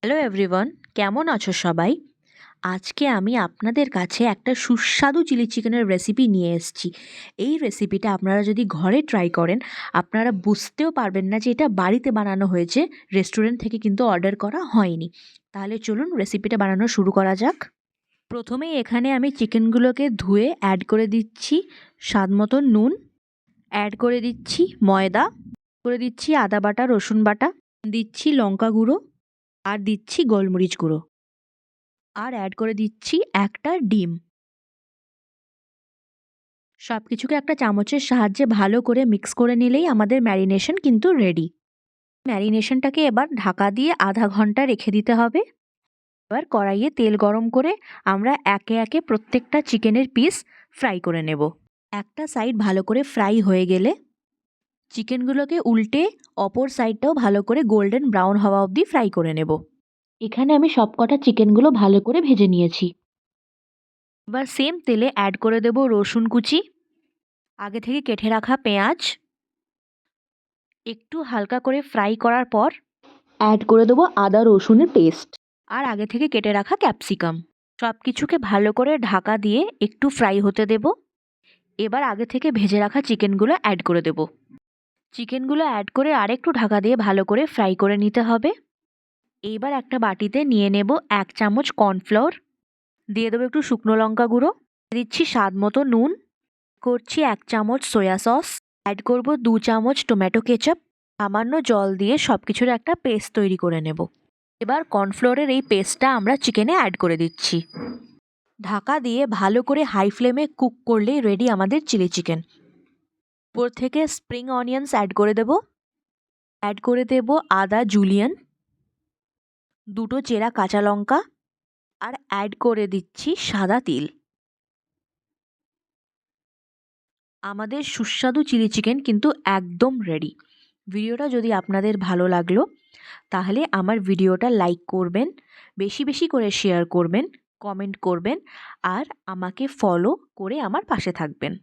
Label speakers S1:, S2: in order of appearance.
S1: Hello everyone, কেমন আছো সবাই? আজকে আমি আপনাদের কাছে একটা সুস্বাদু চিলি চিকেনের রেসিপি নিয়ে এসেছি। এই রেসিপিটা আপনারা যদি ঘরে ট্রাই করেন, আপনারা বুঝতেও পারবেন না যে এটা বাড়িতে বানানো হয়েছে, রেস্টুরেন্ট থেকে কিন্তু অর্ডার করা হয়নি। তাহলে চলুন রেসিপিটা বানানো শুরু করা যাক। প্রথমেই এখানে আমি চিকেনগুলোকে ধুয়ে অ্যাড করে দিচ্ছি স্বাদ মতো নুন, অ্যাড করে দিচ্ছি ময়দা, করে দিচ্ছি আদা বাটা, রসুন বাটা, দিচ্ছি লঙ্কা গুঁড়ো, আর দিচ্ছি গোলমরিচ গুঁড়ো, আর অ্যাড করে দিচ্ছি একটা ডিম। সব কিছুকে একটা চামচের সাহায্যে ভালো করে মিক্স করে নিলেই আমাদের ম্যারিনেশন কিন্তু রেডি। ম্যারিনেশনটাকে এবার ঢাকা দিয়ে আধা ঘন্টা রেখে দিতে হবে। এবার কড়াইয়ে তেল গরম করে আমরা একে একে প্রত্যেকটা চিকেনের পিস ফ্রাই করে নেব। একটা সাইড ভালো করে ফ্রাই হয়ে গেলে চিকেনগুলোকে উল্টে অপর সাইডটাও ভালো করে গোল্ডেন ব্রাউন হওয়া অবধি ফ্রাই করে নেব। এখানে আমি সবকটা চিকেনগুলো ভালো করে ভেজে নিয়েছি। এবার সেম তেলে অ্যাড করে দেব রসুন কুচি, আগে থেকে কেটে রাখা পেঁয়াজ, একটু হালকা করে ফ্রাই করার পর অ্যাড করে দেবো আদা রসুনের পেস্ট, আর আগে থেকে কেটে রাখা ক্যাপসিকাম। সব কিছুকে ভালো করে ঢাকা দিয়ে একটু ফ্রাই হতে দেব। এবার আগে থেকে ভেজে রাখা চিকেনগুলো অ্যাড করে দেব। চিকেনগুলো অ্যাড করে আরেকটু ঢাকা দিয়ে ভালো করে ফ্রাই করে নিতে হবে। এইবার একটা বাটিতে নিয়ে নেব 1 চামচ কর্নফ্লাওয়ার, দিয়ে দেবো একটু শুকনো লঙ্কা গুঁড়ো, দিচ্ছি স্বাদ মতো নুন, করছি 1 চামচ সয়া সস, অ্যাড করব 2 চামচ টমেটো কেচাপ, সামান্য জল দিয়ে সব কিছুর একটা পেস্ট তৈরি করে নেব। এবার কর্নফ্লোরের এই পেস্টটা আমরা চিকেনে অ্যাড করে দিচ্ছি। ঢাকা দিয়ে ভালো করে হাই ফ্লেমে কুক করলেই রেডি আমাদের চিলি চিকেন। উপর থেকে স্প্রিং অনিয়ন্স অ্যাড করে দেব, অ্যাড করে দেব আদা জুলিয়ান, দুটো চেরা কাঁচা লঙ্কা, আর অ্যাড করে দিচ্ছি সাদা তিল। আমাদের সুস্বাদু চিলি চিকেন কিন্তু একদম রেডি। ভিডিওটা যদি আপনাদের ভালো লাগলো তাহলে আমার ভিডিওটা লাইক করবেন, বেশি বেশি করে শেয়ার করবেন, কমেন্ট করবেন, আর আমাকে ফলো করে আমার পাশে থাকবেন।